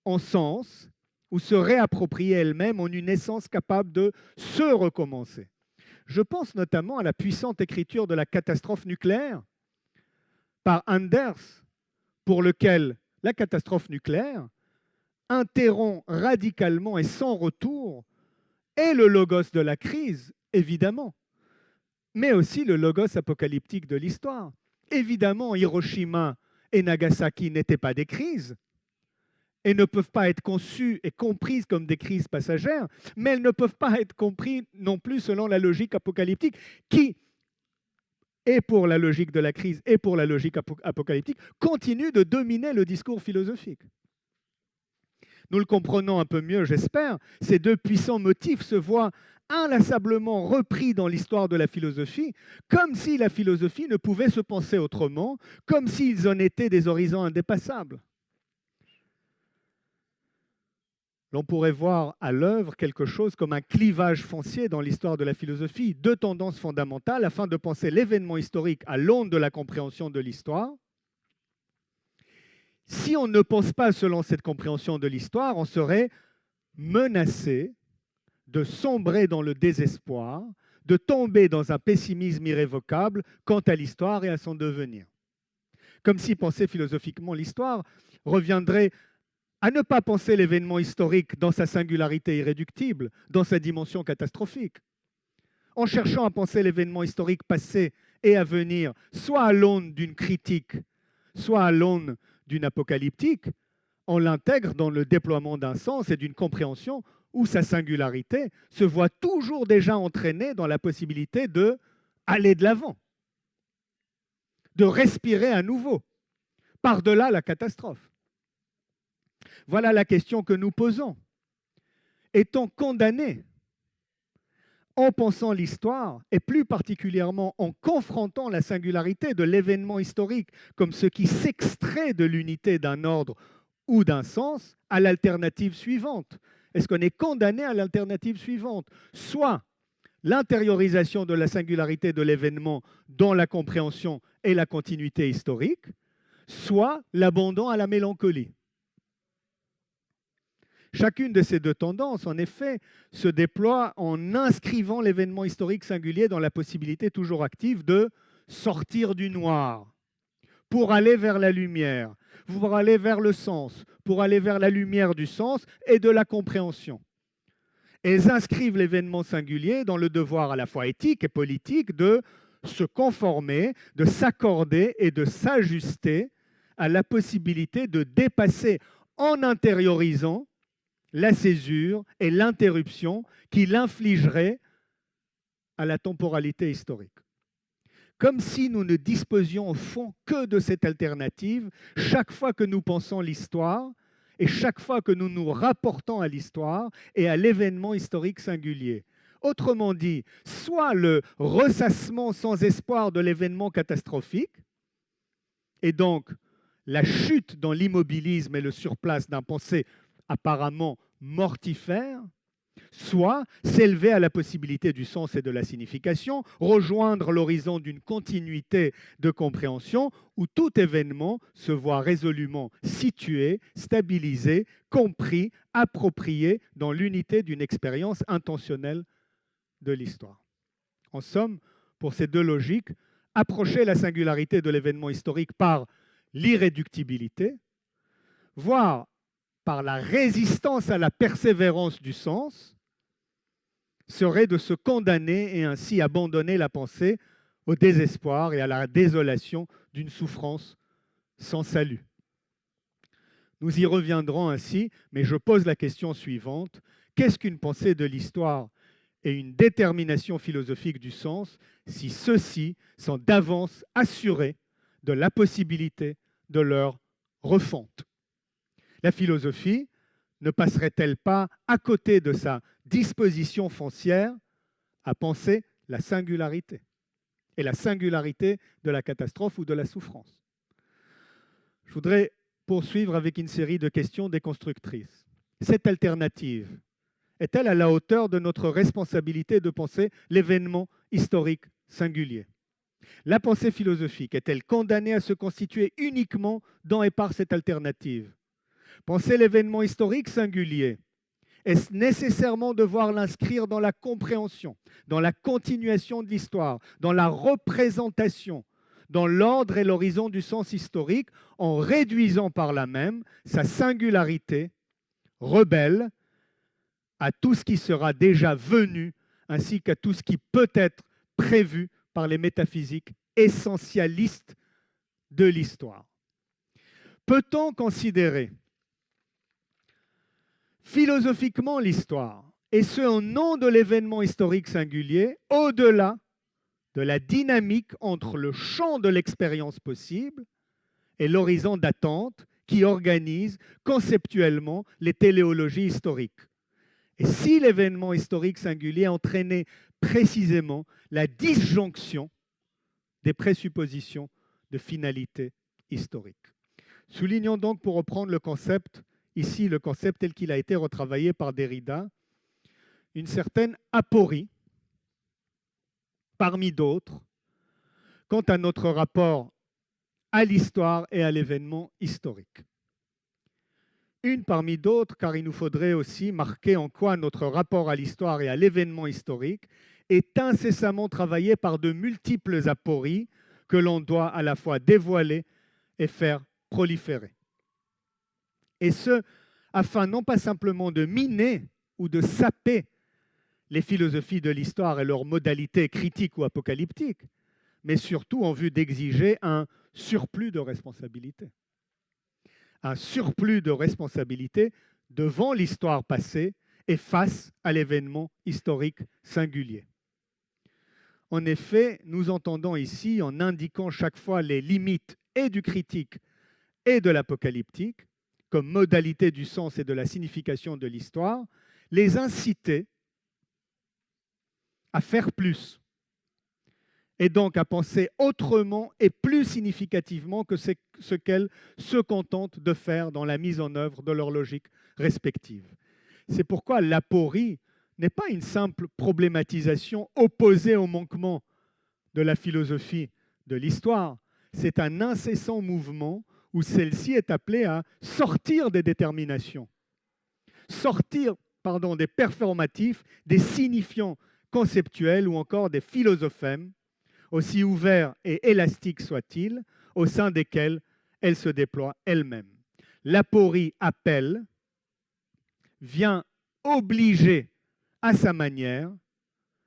en sens ou se réapproprier elle-même en une essence capable de se recommencer. Je pense notamment à la puissante écriture de la catastrophe nucléaire par Anders, pour lequel la catastrophe nucléaire interrompt radicalement et sans retour et le logos de la crise, évidemment, mais aussi le logos apocalyptique de l'histoire. Évidemment, Hiroshima et Nagasaki n'étaient pas des crises et ne peuvent pas être conçues et comprises comme des crises passagères, mais elles ne peuvent pas être comprises non plus selon la logique apocalyptique qui, et pour la logique de la crise et pour la logique apocalyptique, continue de dominer le discours philosophique. Nous le comprenons un peu mieux, j'espère. Ces deux puissants motifs se voient inlassablement repris dans l'histoire de la philosophie, comme si la philosophie ne pouvait se penser autrement, comme s'ils en étaient des horizons indépassables. L'on pourrait voir à l'œuvre quelque chose comme un clivage foncier dans l'histoire de la philosophie, deux tendances fondamentales afin de penser l'événement historique à l'aune de la compréhension de l'histoire. Si on ne pense pas selon cette compréhension de l'histoire, on serait menacé de sombrer dans le désespoir, de tomber dans un pessimisme irrévocable quant à l'histoire et à son devenir. Comme si penser philosophiquement l'histoire reviendrait à ne pas penser l'événement historique dans sa singularité irréductible, dans sa dimension catastrophique. En cherchant à penser l'événement historique passé et à venir, soit à l'aune d'une critique, soit à l'aune d'une apocalyptique, on l'intègre dans le déploiement d'un sens et d'une compréhension où sa singularité se voit toujours déjà entraînée dans la possibilité d'aller de l'avant, de respirer à nouveau, par-delà la catastrophe. Voilà la question que nous posons. Est-on condamné, en pensant l'histoire, et plus particulièrement en confrontant la singularité de l'événement historique comme ce qui s'extrait de l'unité d'un ordre ou d'un sens à l'alternative suivante. Est-ce qu'on est condamné à l'alternative suivante? Soit l'intériorisation de la singularité de l'événement dans la compréhension et la continuité historique, soit l'abandon à la mélancolie. Chacune de ces deux tendances, en effet, se déploie en inscrivant l'événement historique singulier dans la possibilité toujours active de sortir du noir pour aller vers la lumière, pour aller vers le sens, pour aller vers la lumière du sens et de la compréhension. Elles inscrivent l'événement singulier dans le devoir à la fois éthique et politique de se conformer, de s'accorder et de s'ajuster à la possibilité de dépasser en intériorisant la césure et l'interruption qu'il infligerait à la temporalité historique. Comme si nous ne disposions au fond que de cette alternative, chaque fois que nous pensons l'histoire et chaque fois que nous nous rapportons à l'histoire et à l'événement historique singulier. Autrement dit, soit le ressassement sans espoir de l'événement catastrophique, et donc la chute dans l'immobilisme et le surplace d'un pensée apparemment mortifère, soit s'élever à la possibilité du sens et de la signification, rejoindre l'horizon d'une continuité de compréhension où tout événement se voit résolument situé, stabilisé, compris, approprié dans l'unité d'une expérience intentionnelle de l'histoire. En somme, pour ces deux logiques, approcher la singularité de l'événement historique par l'irréductibilité, voire par la résistance à la persévérance du sens, serait de se condamner et ainsi abandonner la pensée au désespoir et à la désolation d'une souffrance sans salut. Nous y reviendrons ainsi, mais je pose la question suivante. Qu'est-ce qu'une pensée de l'histoire et une détermination philosophique du sens si ceux-ci sont d'avance assurés de la possibilité de leur refonte? La philosophie ne passerait-elle pas à côté de sa disposition foncière à penser la singularité et la singularité de la catastrophe ou de la souffrance? Je voudrais poursuivre avec une série de questions déconstructrices. Cette alternative est-elle à la hauteur de notre responsabilité de penser l'événement historique singulier? La pensée philosophique est-elle condamnée à se constituer uniquement dans et par cette alternative? Penser l'événement historique singulier, est-ce nécessairement devoir l'inscrire dans la compréhension, dans la continuation de l'histoire, dans la représentation, dans l'ordre et l'horizon du sens historique, en réduisant par là même sa singularité rebelle à tout ce qui sera déjà venu, ainsi qu'à tout ce qui peut être prévu par les métaphysiques essentialistes de l'histoire? Peut-on considérer philosophiquement l'histoire, et ce en nom de l'événement historique singulier, au-delà de la dynamique entre le champ de l'expérience possible et l'horizon d'attente qui organise conceptuellement les téléologies historiques? Et si l'événement historique singulier entraînait précisément la disjonction des présuppositions de finalité historique? Soulignons donc, pour reprendre le concept, ici le concept tel qu'il a été retravaillé par Derrida, une certaine aporie, parmi d'autres, quant à notre rapport à l'histoire et à l'événement historique. Une parmi d'autres, car il nous faudrait aussi marquer en quoi notre rapport à l'histoire et à l'événement historique est incessamment travaillé par de multiples apories que l'on doit à la fois dévoiler et faire proliférer. Et ce, afin non pas simplement de miner ou de saper les philosophies de l'histoire et leurs modalités critiques ou apocalyptiques, mais surtout en vue d'exiger un surplus de responsabilité. Un surplus de responsabilité devant l'histoire passée et face à l'événement historique singulier. En effet, nous entendons ici, en indiquant chaque fois les limites et du critique et de l'apocalyptique, comme modalité du sens et de la signification de l'histoire, les inciter à faire plus et donc à penser autrement et plus significativement que ce qu'elles se contentent de faire dans la mise en œuvre de leur logique respective. C'est pourquoi l'aporie n'est pas une simple problématisation opposée au manquement de la philosophie de l'histoire, c'est un incessant mouvement où celle-ci est appelée à sortir des déterminations, sortir des performatifs, des signifiants conceptuels ou encore des philosophèmes, aussi ouverts et élastiques soient-ils, au sein desquels elle se déploie elle-même. L'aporie appelle, vient obliger à sa manière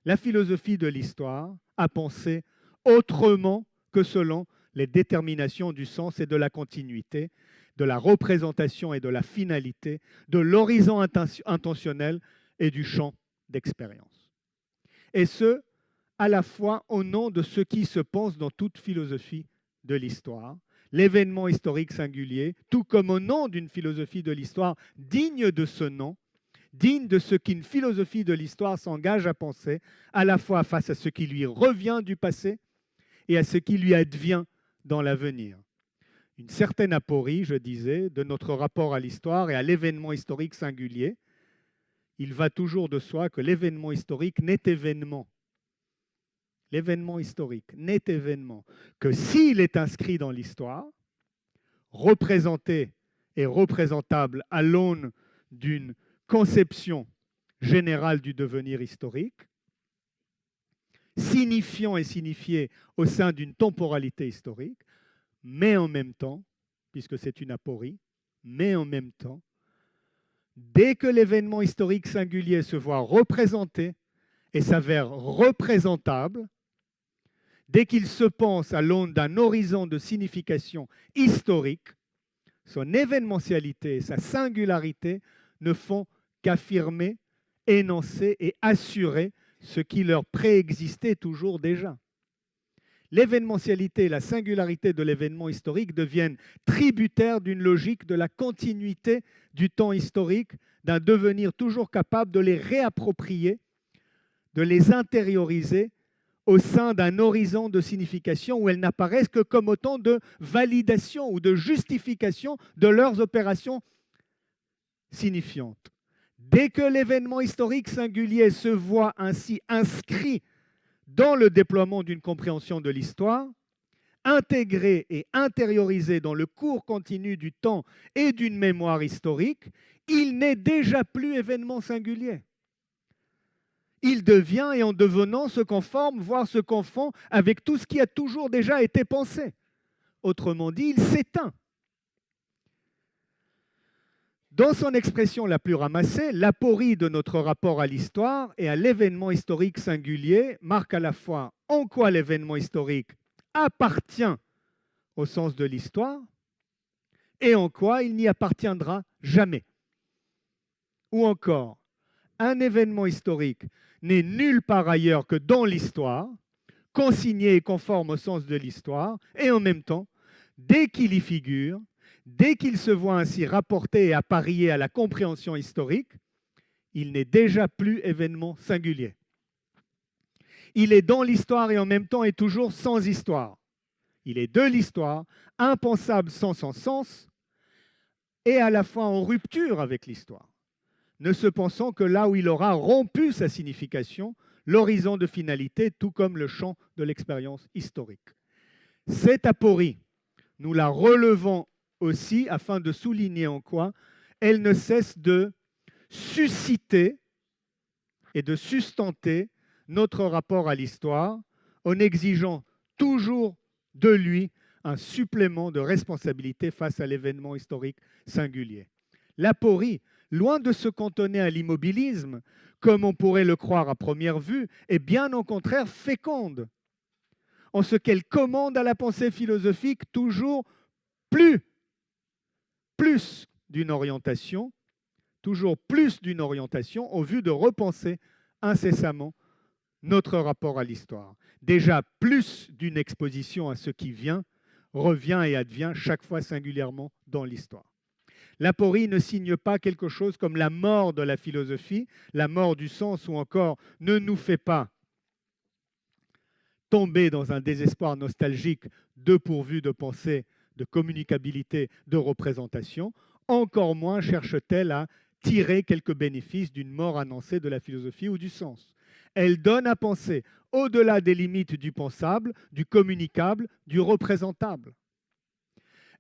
la philosophie de l'histoire à penser autrement que selon les déterminations du sens et de la continuité, de la représentation et de la finalité, de l'horizon intentionnel et du champ d'expérience. Et ce, à la fois au nom de ce qui se pense dans toute philosophie de l'histoire, l'événement historique singulier, tout comme au nom d'une philosophie de l'histoire digne de ce nom, digne de ce qu'une philosophie de l'histoire s'engage à penser, à la fois face à ce qui lui revient du passé et à ce qui lui advient dans l'avenir. Une certaine aporie, je disais, de notre rapport à l'histoire et à l'événement historique singulier. Il va toujours de soi que l'événement historique n'est événement. L'événement historique n'est événement que s'il est inscrit dans l'histoire, représenté et représentable à l'aune d'une conception générale du devenir historique, signifiant et signifié au sein d'une temporalité historique, mais en même temps, puisque c'est une aporie, mais en même temps, dès que l'événement historique singulier se voit représenté et s'avère représentable, dès qu'il se pense à l'aune d'un horizon de signification historique, son événementialité et sa singularité ne font qu'affirmer, énoncer et assurer ce qui leur préexistait toujours déjà. L'événementialité et la singularité de l'événement historique deviennent tributaires d'une logique de la continuité du temps historique, d'un devenir toujours capable de les réapproprier, de les intérioriser au sein d'un horizon de signification où elles n'apparaissent que comme autant de validation ou de justification de leurs opérations signifiantes. Dès que l'événement historique singulier se voit ainsi inscrit dans le déploiement d'une compréhension de l'histoire, intégré et intériorisé dans le cours continu du temps et d'une mémoire historique, il n'est déjà plus événement singulier. Il devient, et en devenant, se conforme, voire se confond avec tout ce qui a toujours déjà été pensé. Autrement dit, il s'éteint. Dans son expression la plus ramassée, l'aporie de notre rapport à l'histoire et à l'événement historique singulier marque à la fois en quoi l'événement historique appartient au sens de l'histoire et en quoi il n'y appartiendra jamais. Ou encore, un événement historique n'est nulle part ailleurs que dans l'histoire, consigné et conforme au sens de l'histoire, et en même temps, dès qu'il y figure, dès qu'il se voit ainsi rapporté et apparier à la compréhension historique, il n'est déjà plus événement singulier. Il est dans l'histoire et en même temps est toujours sans histoire. Il est de l'histoire, impensable sans son sens, et à la fois en rupture avec l'histoire, ne se pensant que là où il aura rompu sa signification, l'horizon de finalité, tout comme le champ de l'expérience historique. Cette aporie, nous la relevons aussi afin de souligner en quoi elle ne cesse de susciter et de sustenter notre rapport à l'histoire en exigeant toujours de lui un supplément de responsabilité face à l'événement historique singulier. L'aporie, loin de se cantonner à l'immobilisme, comme on pourrait le croire à première vue, est bien au contraire féconde, en ce qu'elle commande à la pensée philosophique toujours plus d'une orientation, toujours plus d'une orientation, en vue de repenser incessamment notre rapport à l'histoire. Déjà plus d'une exposition à ce qui vient, revient et advient chaque fois singulièrement dans l'histoire. L'aporie ne signe pas quelque chose comme la mort de la philosophie, la mort du sens ou encore ne nous fait pas tomber dans un désespoir nostalgique dépourvu de pensée, de communicabilité, de représentation, encore moins cherche-t-elle à tirer quelques bénéfices d'une mort annoncée de la philosophie ou du sens. Elle donne à penser au-delà des limites du pensable, du communicable, du représentable.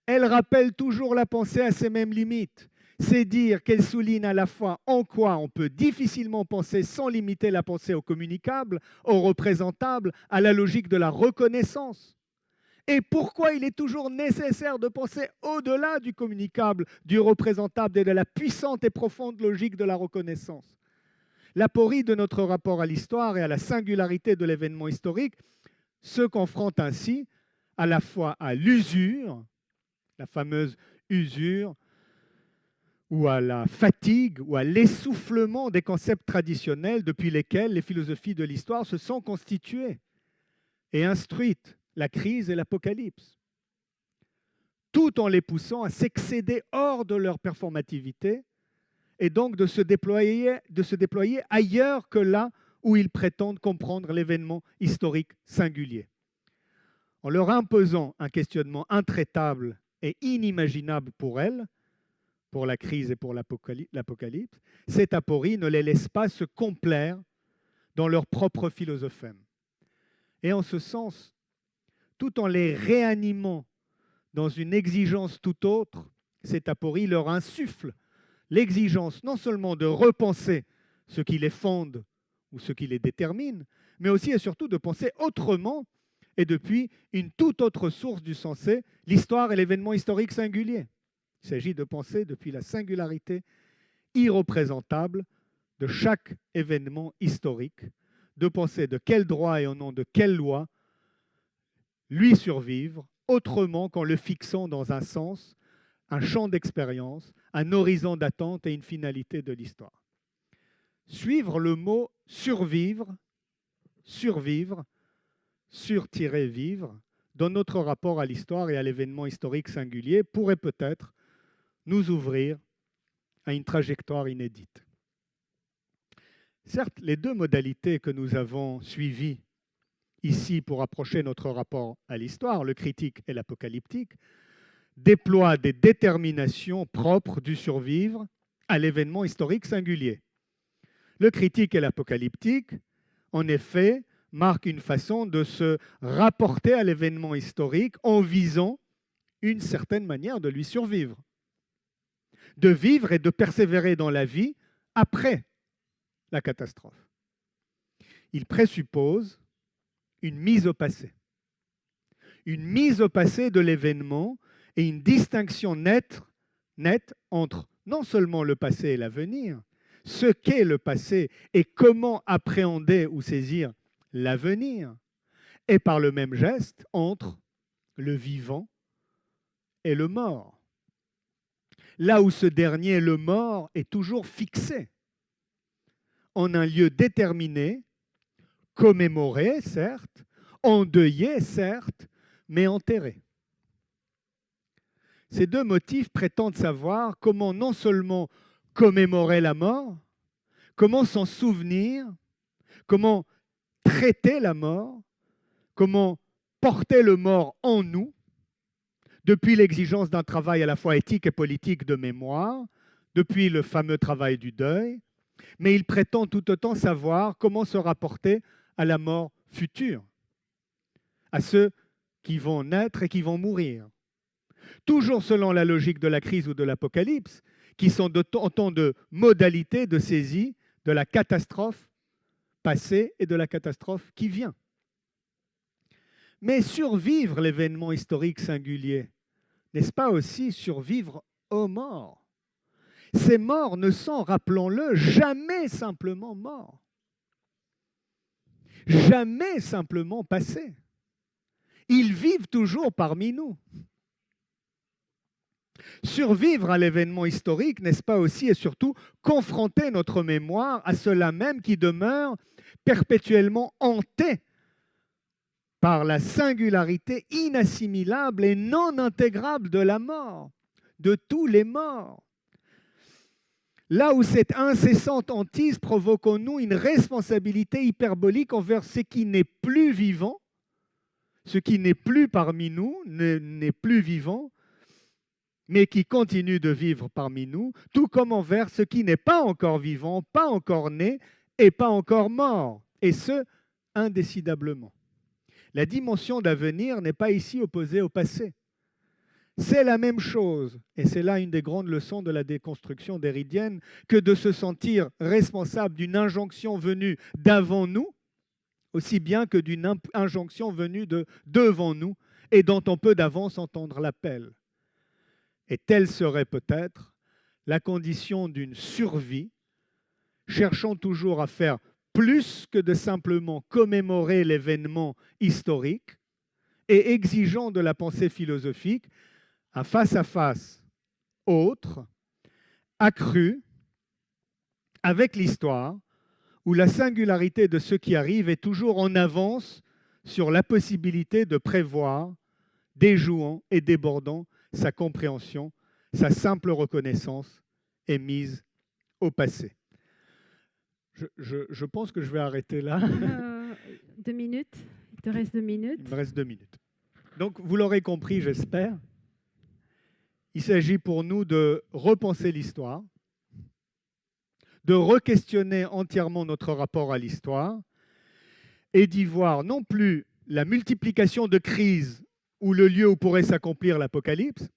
Elle rappelle toujours la pensée à ses mêmes limites. C'est dire qu'elle souligne à la fois en quoi on peut difficilement penser sans limiter la pensée au communicable, au représentable, à la logique de la reconnaissance. Et pourquoi il est toujours nécessaire de penser au-delà du communicable, du représentable et de la puissante et profonde logique de la reconnaissance. L'aporie de notre rapport à l'histoire et à la singularité de l'événement historique se confronte ainsi à la fois à l'usure, la fameuse usure, ou à la fatigue, ou à l'essoufflement des concepts traditionnels depuis lesquels les philosophies de l'histoire se sont constituées et instruites, la crise et l'apocalypse, tout en les poussant à s'excéder hors de leur performativité et donc de se déployer ailleurs que là où ils prétendent comprendre l'événement historique singulier. En leur imposant un questionnement intraitable et inimaginable pour elles, pour la crise et pour l'apocalypse, cette aporie ne les laisse pas se complaire dans leur propre philosophème. Et en ce sens, tout en les réanimant dans une exigence tout autre, cette aporie leur insuffle l'exigence non seulement de repenser ce qui les fonde ou ce qui les détermine, mais aussi et surtout de penser autrement et depuis une toute autre source du sensé, l'histoire et l'événement historique singulier. Il s'agit de penser depuis la singularité irreprésentable de chaque événement historique, de penser de quel droit et au nom de quelle loi lui survivre autrement qu'en le fixant dans un sens, un champ d'expérience, un horizon d'attente et une finalité de l'histoire. Suivre le mot survivre, survivre, sur-vivre, dans notre rapport à l'histoire et à l'événement historique singulier, pourrait peut-être nous ouvrir à une trajectoire inédite. Certes, les deux modalités que nous avons suivies ici pour approcher notre rapport à l'histoire, le critique et l'apocalyptique, déploient des déterminations propres du survivre à l'événement historique singulier. Le critique et l'apocalyptique, en effet, marquent une façon de se rapporter à l'événement historique en visant une certaine manière de lui survivre, de vivre et de persévérer dans la vie après la catastrophe. Il présuppose une mise au passé de l'événement et une distinction nette entre non seulement le passé et l'avenir, ce qu'est le passé et comment appréhender ou saisir l'avenir, et par le même geste entre le vivant et le mort. Là où ce dernier, le mort, est toujours fixé en un lieu déterminé, commémoré, certes, endeuillé, certes, mais enterré. Ces deux motifs prétendent savoir comment non seulement commémorer la mort, comment s'en souvenir, comment traiter la mort, comment porter le mort en nous, depuis l'exigence d'un travail à la fois éthique et politique de mémoire, depuis le fameux travail du deuil, mais il prétend tout autant savoir comment se rapporter à la mort future, à ceux qui vont naître et qui vont mourir. Toujours selon la logique de la crise ou de l'apocalypse, qui sont autant de modalités de saisie de la catastrophe passée et de la catastrophe qui vient. Mais survivre l'événement historique singulier, n'est-ce pas aussi survivre aux morts? Ces morts ne sont, rappelons-le, jamais simplement morts, jamais simplement passés. Ils vivent toujours parmi nous. Survivre à l'événement historique, n'est-ce pas aussi et surtout confronter notre mémoire à cela même qui demeure perpétuellement hanté par la singularité inassimilable et non intégrable de la mort, de tous les morts. Là où cette incessante hantise provoque en nous une responsabilité hyperbolique envers ce qui n'est plus vivant, ce qui n'est plus parmi nous, n'est plus vivant, mais qui continue de vivre parmi nous, tout comme envers ce qui n'est pas encore vivant, pas encore né et pas encore mort, et ce, indécidablement. La dimension d'avenir n'est pas ici opposée au passé. C'est la même chose, et c'est là une des grandes leçons de la déconstruction déridienne, que de se sentir responsable d'une injonction venue d'avant nous, aussi bien que d'une injonction venue de devant nous, et dont on peut d'avance entendre l'appel. Et telle serait peut-être la condition d'une survie, cherchant toujours à faire plus que de simplement commémorer l'événement historique et exigeant de la pensée philosophique un face-à-face autre, accru, avec l'histoire, où la singularité de ce qui arrive est toujours en avance sur la possibilité de prévoir, déjouant et débordant sa compréhension, sa simple reconnaissance est mise au passé. Je pense que je vais arrêter là. 2 minutes. Il te reste 2 minutes. Il me reste 2 minutes. Donc, vous l'aurez compris, j'espère. Il s'agit pour nous de repenser l'histoire, de re-questionner entièrement notre rapport à l'histoire et d'y voir non plus la multiplication de crises ou le lieu où pourrait s'accomplir l'Apocalypse,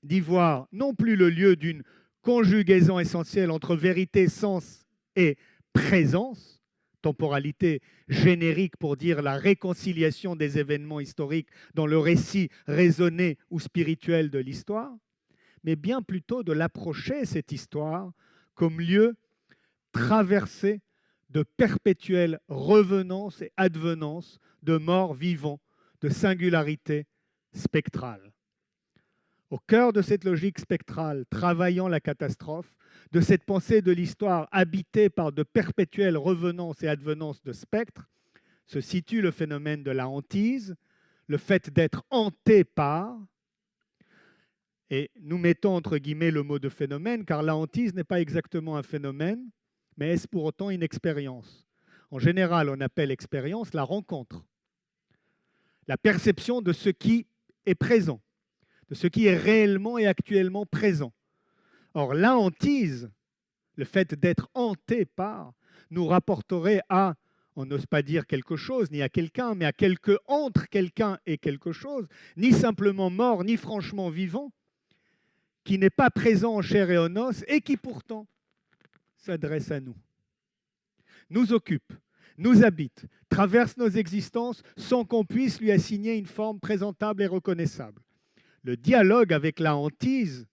d'y voir non plus le lieu d'une conjugaison essentielle entre vérité, sens et présence, temporalité générique pour dire la réconciliation des événements historiques dans le récit raisonné ou spirituel de l'histoire, mais bien plutôt de l'approcher, cette histoire, comme lieu traversé de perpétuelle revenance et advenance de morts vivants, de singularité spectrale. Au cœur de cette logique spectrale, travaillant la catastrophe, de cette pensée de l'histoire habitée par de perpétuelles revenances et advenances de spectres, se situe le phénomène de la hantise, le fait d'être hanté par, et nous mettons entre guillemets le mot de phénomène, car la hantise n'est pas exactement un phénomène, mais est-ce pour autant une expérience? En général, on appelle expérience la rencontre, la perception de ce qui est présent, de ce qui est réellement et actuellement présent. Or, la hantise, le fait d'être hanté par, nous rapporterait à, on n'ose pas dire quelque chose, ni à quelqu'un, mais à quelque entre quelqu'un et quelque chose, ni simplement mort, ni franchement vivant, qui n'est pas présent en chair et en os, et qui pourtant s'adresse à nous, nous occupe, nous habite, traverse nos existences sans qu'on puisse lui assigner une forme présentable et reconnaissable. Le dialogue avec la hantise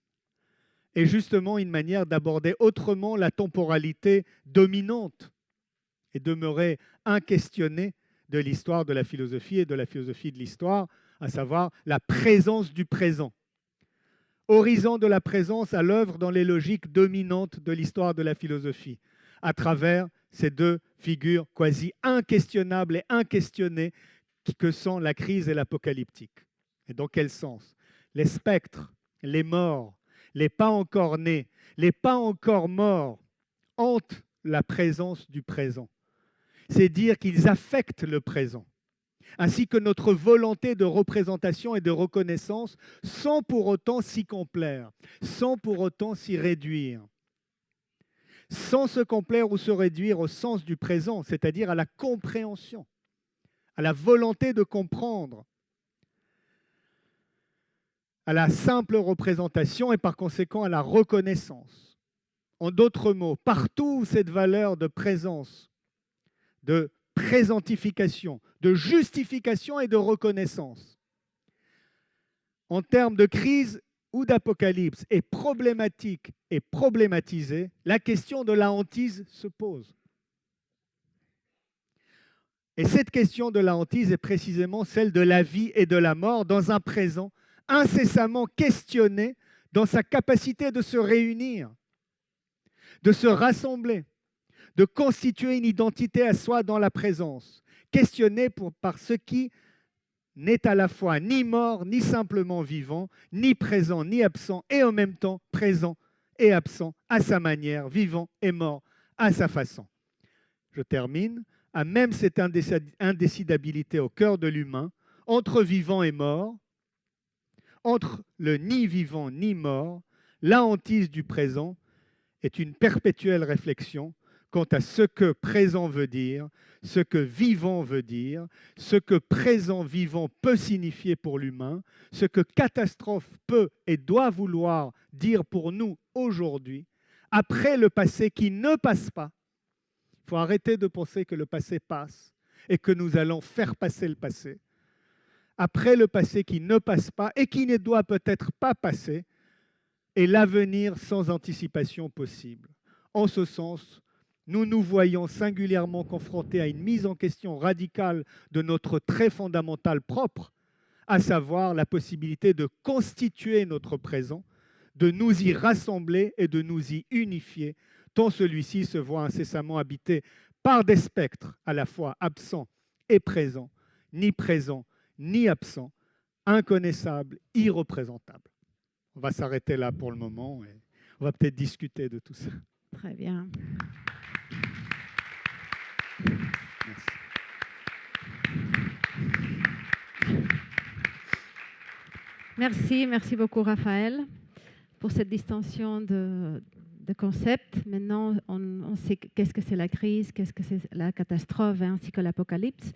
est justement une manière d'aborder autrement la temporalité dominante et demeurer inquestionnée de l'histoire de la philosophie et de la philosophie de l'histoire, à savoir la présence du présent. Horizon de la présence à l'œuvre dans les logiques dominantes de l'histoire de la philosophie, à travers ces deux figures quasi inquestionnables et inquestionnées que sont la crise et l'apocalyptique. Et dans quel sens? Les spectres, les morts, les pas encore nés, les pas encore morts hantent la présence du présent. C'est dire qu'ils affectent le présent, ainsi que notre volonté de représentation et de reconnaissance, sans pour autant s'y complaire, sans pour autant s'y réduire, sans se complaire ou se réduire au sens du présent, c'est-à-dire à la compréhension, à la volonté de comprendre, à la simple représentation et par conséquent à la reconnaissance. En d'autres mots, partout où cette valeur de présence, de présentification, de justification et de reconnaissance, en termes de crise ou d'apocalypse, est problématique et problématisée, la question de la hantise se pose. Et cette question de la hantise est précisément celle de la vie et de la mort dans un présent incessamment questionné dans sa capacité de se réunir, de se rassembler, de constituer une identité à soi dans la présence, questionné par ce qui n'est à la fois ni mort, ni simplement vivant, ni présent, ni absent, et en même temps présent et absent à sa manière, vivant et mort à sa façon. Je termine à même cette indécidabilité au cœur de l'humain, entre vivant et mort, entre le ni vivant ni mort, la hantise du présent est une perpétuelle réflexion quant à ce que présent veut dire, ce que vivant veut dire, ce que présent vivant peut signifier pour l'humain, ce que catastrophe peut et doit vouloir dire pour nous aujourd'hui, après le passé qui ne passe pas. Il faut arrêter de penser que le passé passe et que nous allons faire passer le passé. Après le passé qui ne passe pas et qui ne doit peut-être pas passer, et l'avenir sans anticipation possible. En ce sens, nous nous voyons singulièrement confrontés à une mise en question radicale de notre trait fondamental propre, à savoir la possibilité de constituer notre présent, de nous y rassembler et de nous y unifier, tant celui-ci se voit incessamment habité par des spectres à la fois absents et présents, ni absents, inconnaissables, irreprésentables. On va s'arrêter là pour le moment et on va peut-être discuter de tout ça. Très bien. Merci. Merci beaucoup Raphaël pour cette distinction de concepts. Maintenant, on sait qu'est-ce que c'est la crise, qu'est-ce que c'est la catastrophe ainsi que l'apocalypse.